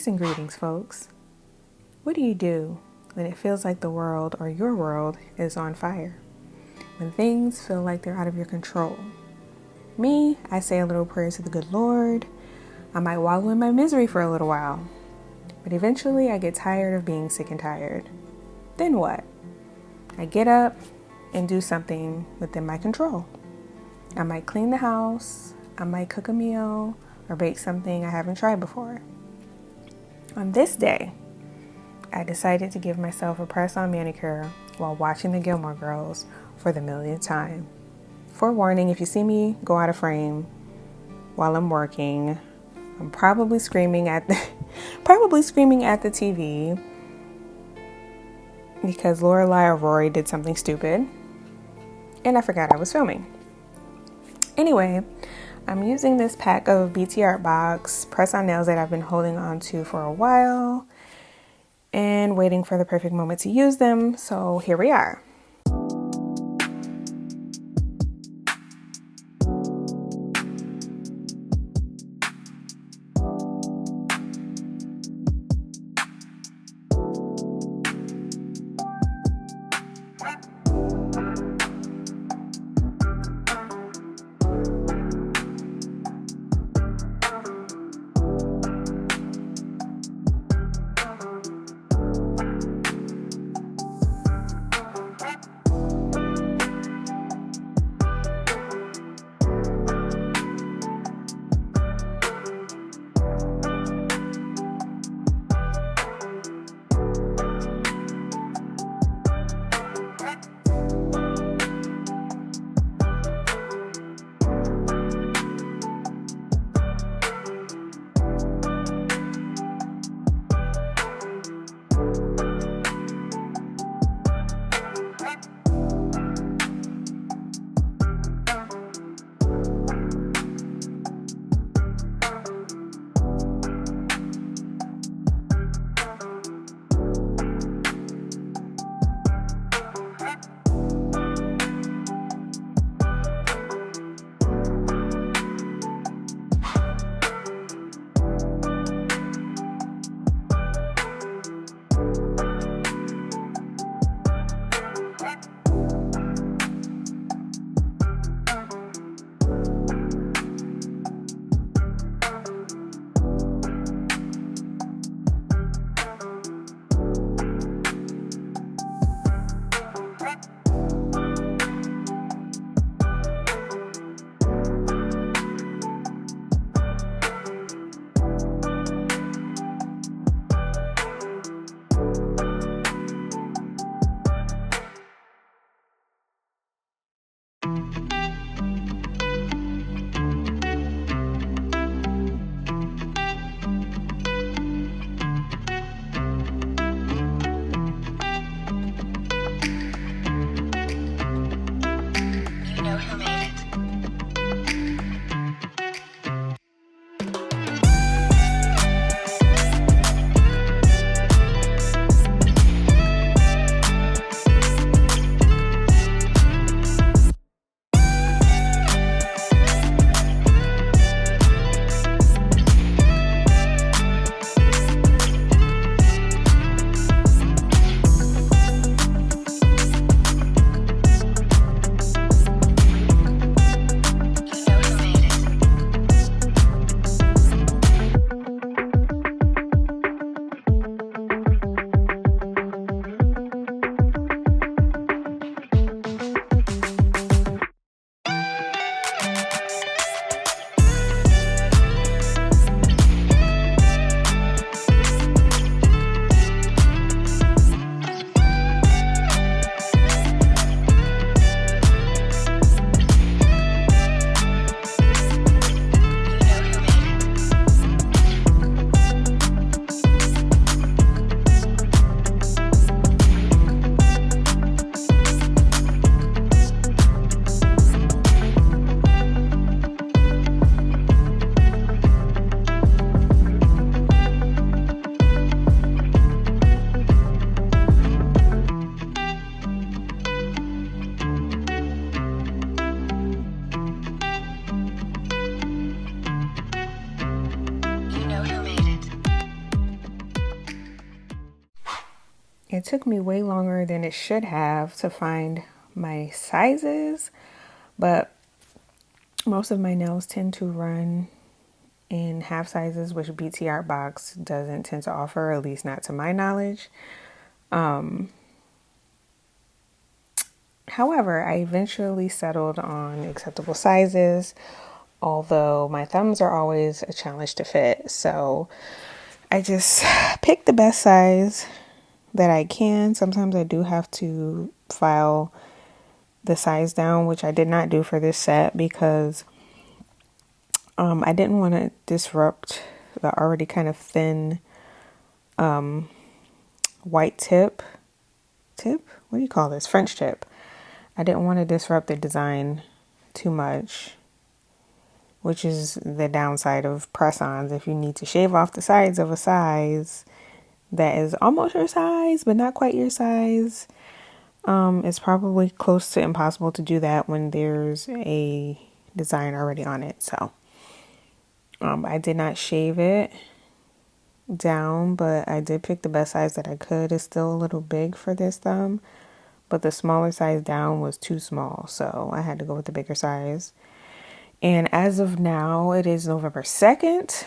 Peace and greetings, folks. What do you do when it feels like the world or your world is on fire? When things feel like they're out of your control? Me, I say a little prayer to the good Lord. I might wallow in my misery for a little while, but eventually I get tired of being sick and tired. Then what? I get up and do something within my control. I might clean the house, I might cook a meal, or bake something I haven't tried before. On this day, I decided to give myself a press-on manicure while watching the Gilmore Girls for the millionth time. Forewarning, if you see me go out of frame while I'm working, I'm probably screaming at the TV because Lorelai or Rory did something stupid and I forgot I was filming. Anyway, I'm using this pack of BT Art Box press-on nails that I've been holding on to for a while and waiting for the perfect moment to use them. So here we are. It took me way longer than it should have to find my sizes, but most of my nails tend to run in half sizes, which BT Art Box doesn't tend to offer, at least not to my knowledge. However, I eventually settled on acceptable sizes, although my thumbs are always a challenge to fit. So I just pick the best size that I can. Sometimes I do have to file the size down, which I did not do for this set because I didn't want to disrupt the already kind of thin white tip. What do you call this? French tip. I didn't want to disrupt the design too much, which is the downside of press-ons. If you need to shave off the sides of a size that is almost your size, but not quite your size, it's probably close to impossible to do that when there's a design already on it. So I did not shave it down, but I did pick the best size that I could. It's still a little big for this thumb, but the smaller size down was too small, so I had to go with the bigger size. And as of now, it is November 2nd,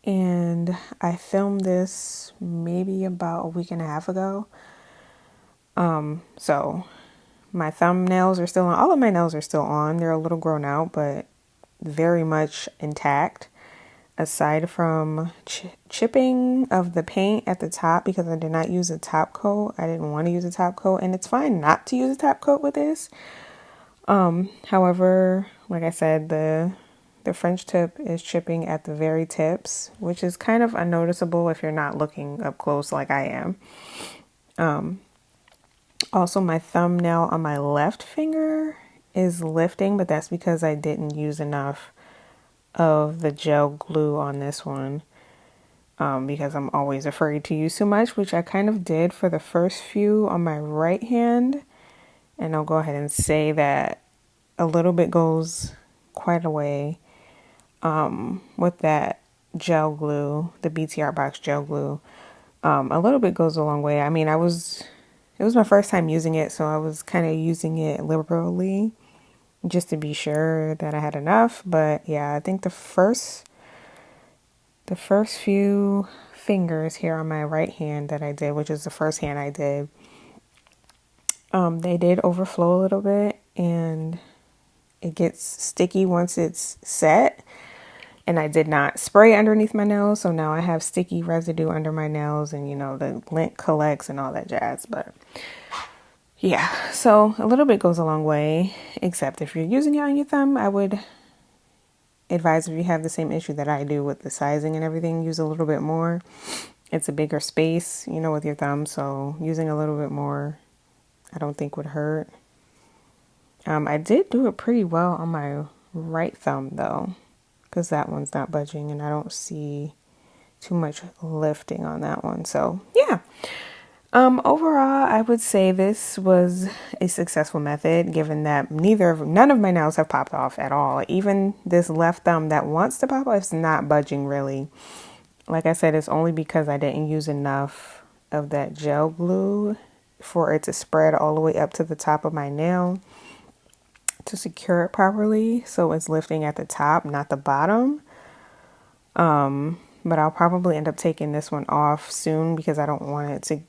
and I filmed this maybe about a week and a half ago. So my thumbnails are still on. All of my nails are still on. They're a little grown out, but very much intact. Aside from chipping of the paint at the top, because I did not use a top coat. I didn't want to use a top coat, and it's fine not to use a top coat with this. However, like I said, the French tip is chipping at the very tips, which is kind of unnoticeable if you're not looking up close like I am. Also, my thumbnail on my left finger is lifting, but that's because I didn't use enough of the gel glue on this one, because I'm always afraid to use too much, which I kind of did for the first few on my right hand. And I'll go ahead and say that a little bit goes quite a way with that gel glue, the BT Art Box gel glue. A little bit goes a long way. I mean, it was my first time using it, so I was kind of using it liberally just to be sure that I had enough. But yeah, I think the first few fingers here on my right hand that I did, which is the first hand I did, they did overflow a little bit, and it gets sticky once it's set. And I did not spray underneath my nails, so now I have sticky residue under my nails, and the lint collects and all that jazz. But yeah, so a little bit goes a long way, except if you're using it on your thumb, I would advise, if you have the same issue that I do with the sizing and everything, use a little bit more. It's a bigger space, with your thumb, so using a little bit more, I don't think would hurt. I did do it pretty well on my right thumb though, because that one's not budging and I don't see too much lifting on that one. So yeah. Overall, I would say this was a successful method, given that none of my nails have popped off at all. Even this left thumb that wants to pop off, it's not budging really. Like I said, it's only because I didn't use enough of that gel glue for it to spread all the way up to the top of my nail to secure it properly. So it's lifting at the top, not the bottom. But I'll probably end up taking this one off soon because I don't want it to,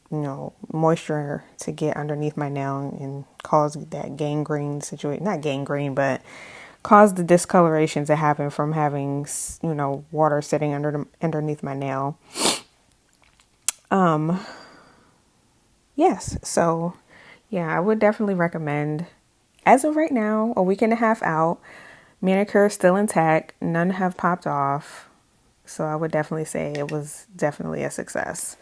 moisture to get underneath my nail and cause that gangrene situation. Not gangrene, but cause the discoloration to happen from having, water sitting underneath my nail. Yes. So yeah, I would definitely recommend, as of right now, a week and a half out, manicure is still intact. None have popped off. So I would definitely say it was definitely a success.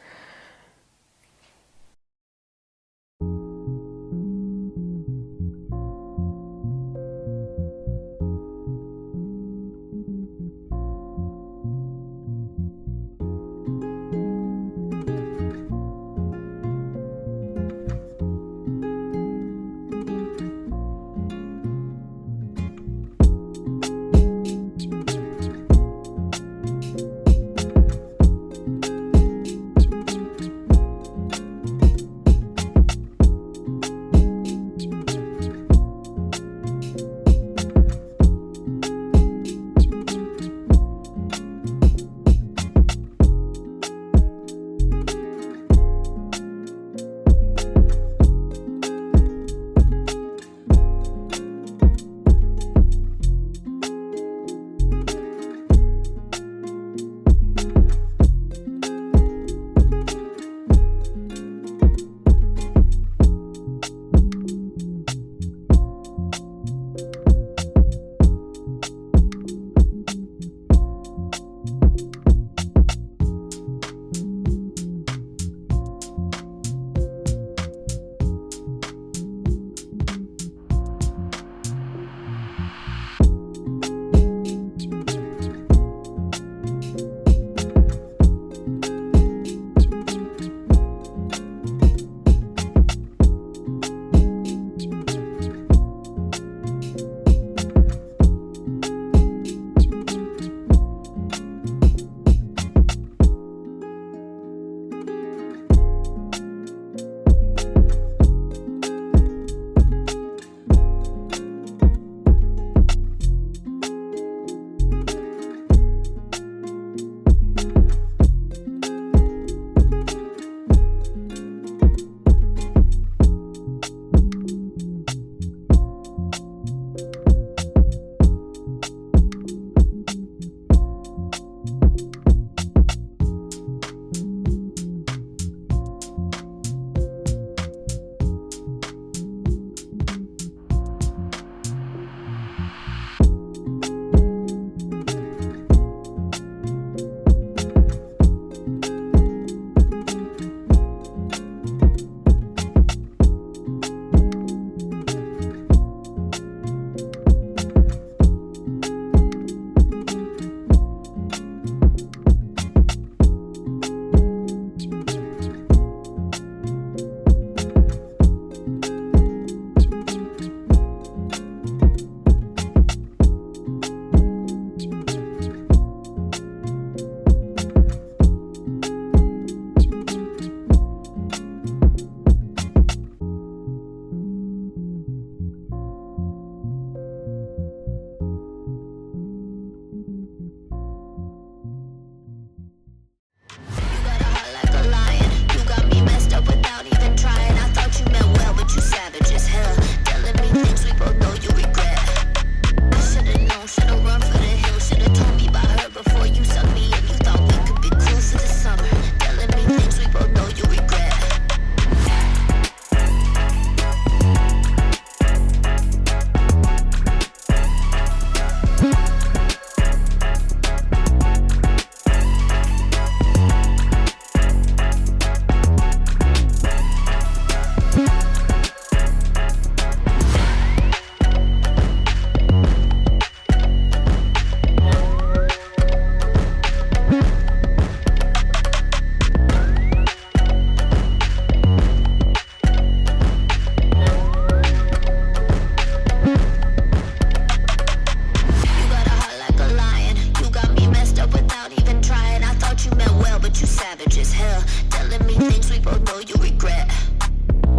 both know you regret.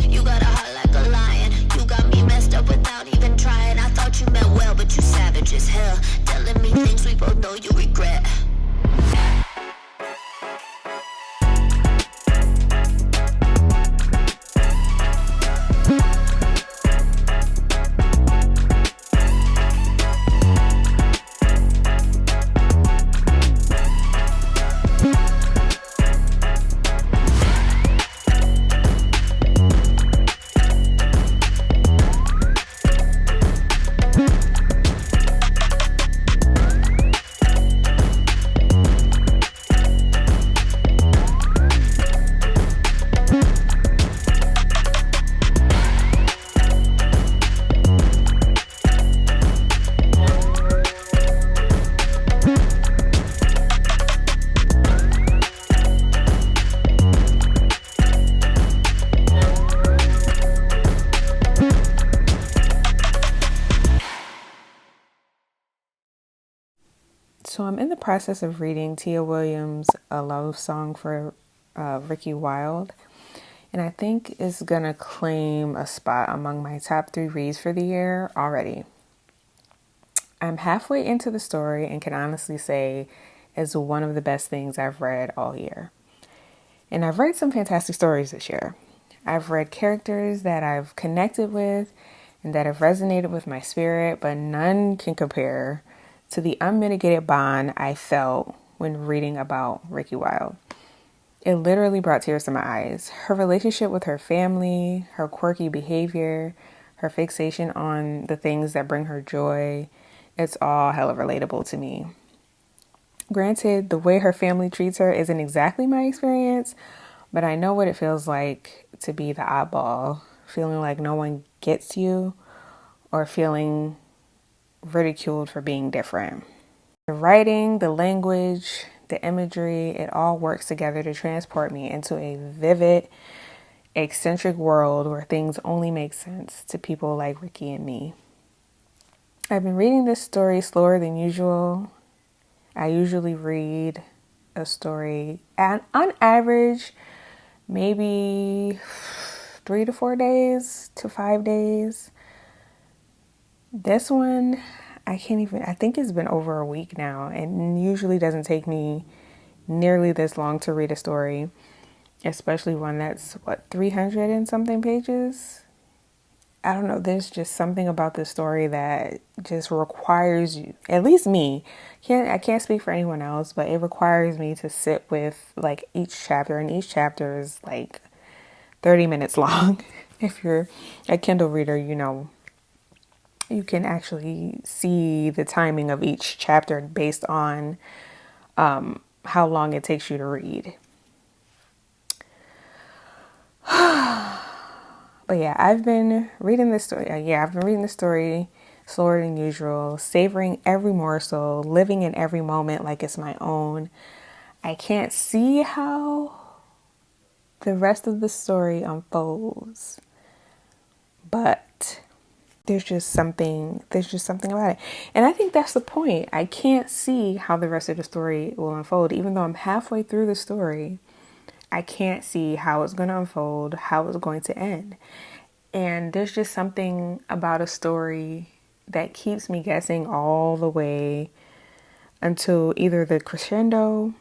You got a heart like a lion. You got me messed up without even trying. I thought you meant well, but you savage as hell. Telling me things we both know you regret. So I'm in the process of reading Tia Williams' A Love Song for Ricki Wilde, and I think it's going to claim a spot among my top 3 reads for the year already. I'm halfway into the story and can honestly say it's one of the best things I've read all year. And I've read some fantastic stories this year. I've read characters that I've connected with and that have resonated with my spirit, but none can compare to the unmitigated bond I felt when reading about Ricki Wilde. It literally brought tears to my eyes. Her relationship with her family, her quirky behavior, her fixation on the things that bring her joy, it's all hella relatable to me. Granted, the way her family treats her isn't exactly my experience, but I know what it feels like to be the oddball, feeling like no one gets you, or feeling ridiculed for being different. The writing, the language, the imagery, it all works together to transport me into a vivid, eccentric world where things only make sense to people like Ricki and me. I've been reading this story slower than usual. I usually read a story on average, maybe 3 to 4 days to 5 days. This one, I think it's been over a week now, and usually doesn't take me nearly this long to read a story, especially one that's 300 and something pages. I don't know, there's just something about this story that just requires you, at least me, I can't speak for anyone else, but it requires me to sit with like each chapter, and each chapter is like 30 minutes long. If you're a Kindle reader, you know, you can actually see the timing of each chapter based on how long it takes you to read. But yeah, I've been reading this story. I've been reading the story slower than usual, savoring every morsel, living in every moment like it's my own. I can't see how the rest of the story unfolds, but there's just something about it. And I think that's the point. I can't see how the rest of the story will unfold. Even though I'm halfway through the story, I can't see how it's going to unfold, how it's going to end. And there's just something about a story that keeps me guessing all the way until either the crescendo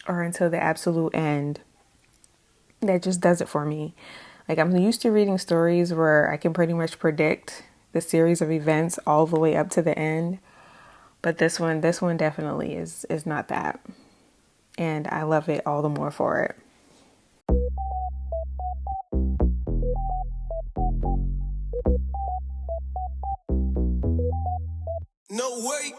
or until the absolute end. That just does it for me. Like, I'm used to reading stories where I can pretty much predict the series of events all the way up to the end. But this one definitely is not that. And I love it all the more for it. No way.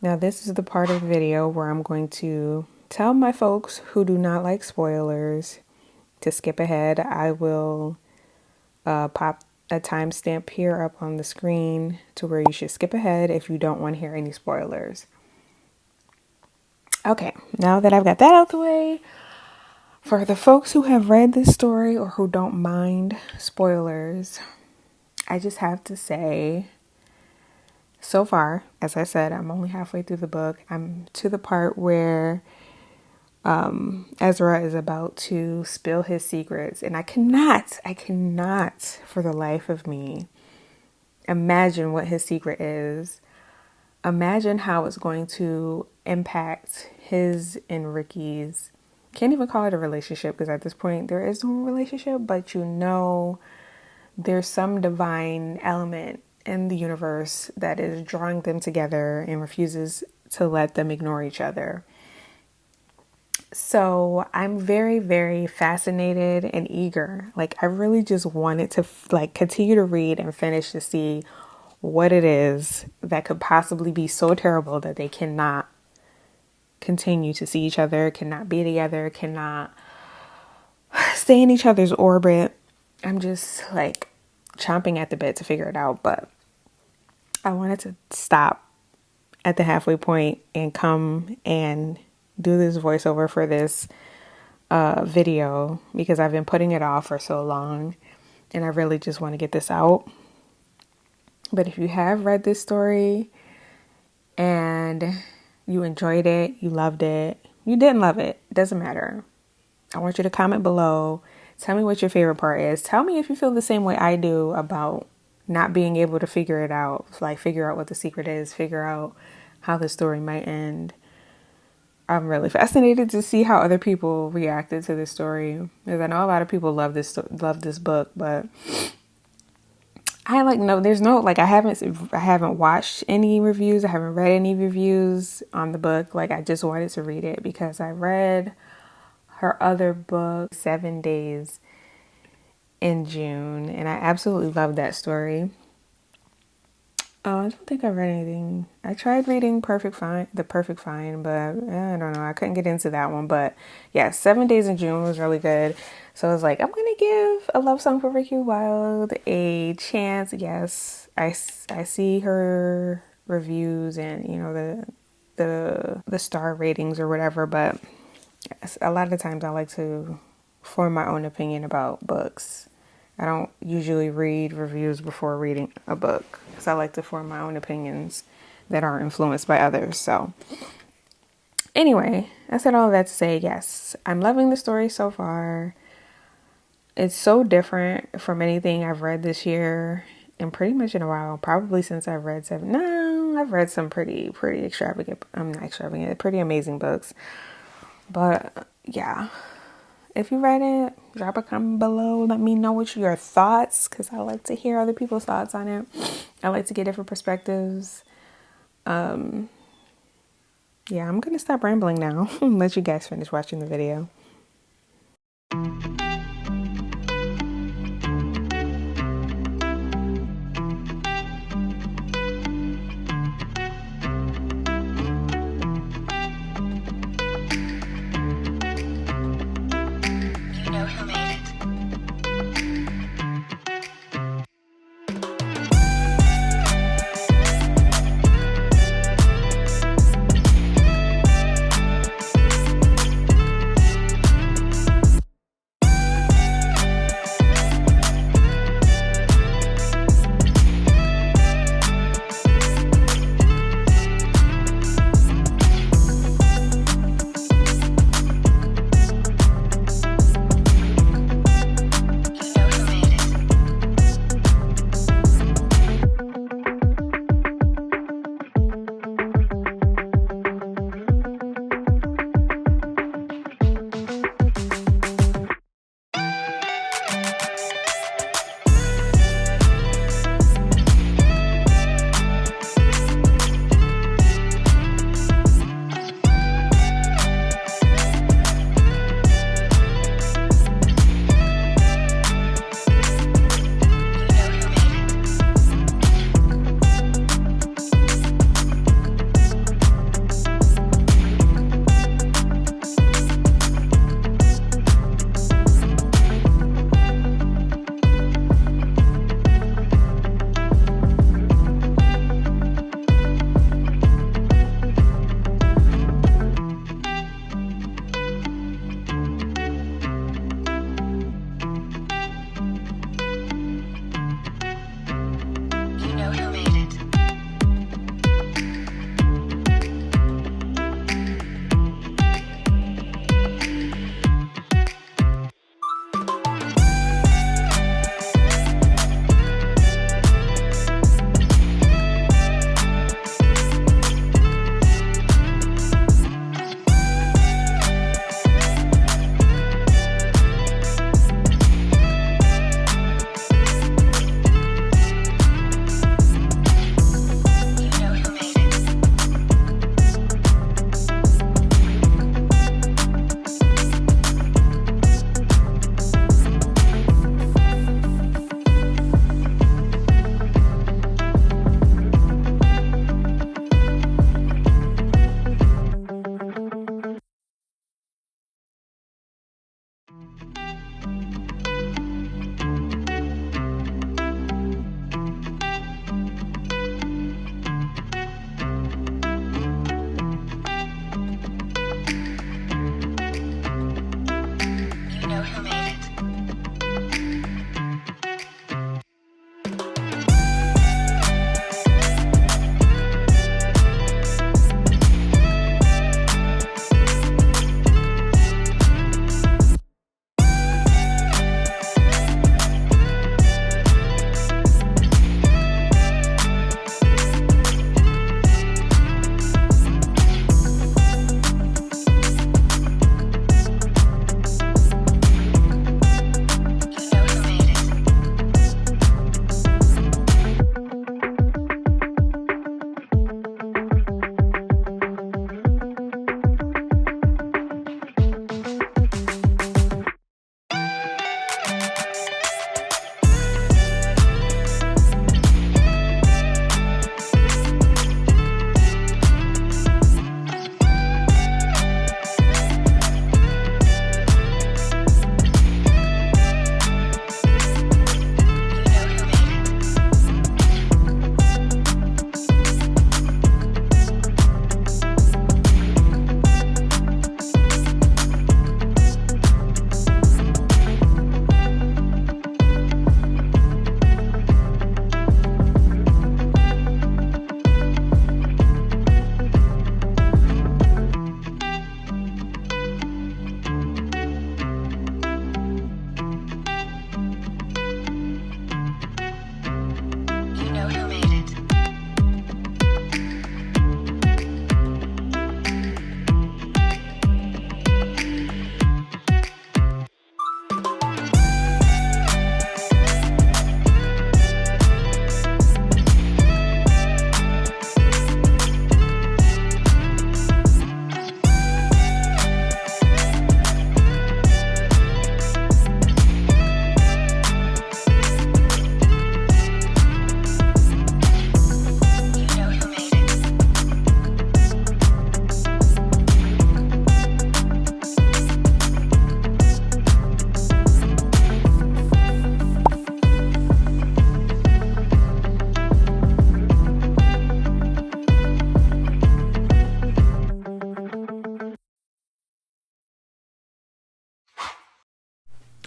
Now, this is the part of the video where I'm going to tell my folks who do not like spoilers to skip ahead. I will pop a timestamp here up on the screen to where you should skip ahead if you don't want to hear any spoilers. Okay, now that I've got that out the way, for the folks who have read this story or who don't mind spoilers, I just have to say, so far, as I said, I'm only halfway through the book. I'm to the part where Ezra is about to spill his secrets, and I cannot for the life of me imagine what his secret is. Imagine how it's going to impact his and Ricki's, can't even call it a relationship because at this point there is no relationship, but you know there's some divine element in the universe that is drawing them together and refuses to let them ignore each other. So I'm very, very fascinated and eager. Like, I really just wanted to continue to read and finish to see what it is that could possibly be so terrible that they cannot continue to see each other, cannot be together, cannot stay in each other's orbit. I'm just like chomping at the bit to figure it out, but I wanted to stop at the halfway point and come and do this voiceover for this video because I've been putting it off for so long and I really just want to get this out. But if you have read this story and you enjoyed it, you loved it, you didn't love it, doesn't matter. I want you to comment below. Tell me what your favorite part is. Tell me if you feel the same way I do about not being able to figure it out. Like, figure out what the secret is, figure out how the story might end. I'm really fascinated to see how other people reacted to this story, because I know a lot of people love this book, but I haven't watched any reviews. I haven't read any reviews on the book. Like, I just wanted to read it because I read her other book, 7 Days in June, and I absolutely loved that story. I don't think I read anything. I tried reading The Perfect Find, but I don't know. I couldn't get into that one. But yeah, 7 Days in June was really good. So I was like, I'm going to give A Love Song for Ricki Wilde a chance. Yes, I see her reviews and, you know, the star ratings or whatever. But a lot of times I like to form my own opinion about books. I don't usually read reviews before reading a book because I like to form my own opinions that aren't influenced by others. So anyway, I said all that to say, yes, I'm loving the story so far. It's so different from anything I've read this year and pretty much in a while, probably since I've read I've read some pretty extravagant, not extravagant, pretty amazing books. But yeah. If you read it, drop a comment below. Let me know what your thoughts, because I like to hear other people's thoughts on it. I like to get different perspectives. Yeah, I'm going to stop rambling now and let you guys finish watching the video.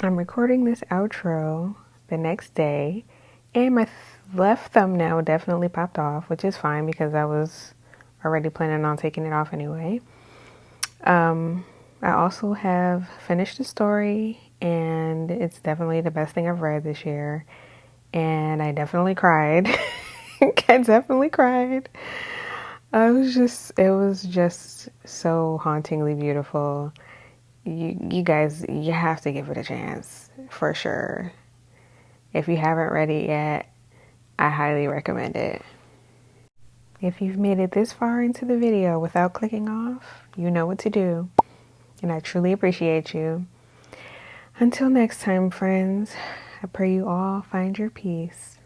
I'm recording this outro the next day, and my left thumbnail definitely popped off, which is fine because I was already planning on taking it off anyway. I also have finished the story, and it's definitely the best thing I've read this year, and I definitely cried. I definitely cried. It was just so hauntingly beautiful. You guys, you have to give it a chance for sure. If you haven't read it yet, I highly recommend it. If you've made it this far into the video without clicking off, you know what to do, and I truly appreciate you. Until next time, friends, I pray you all find your peace.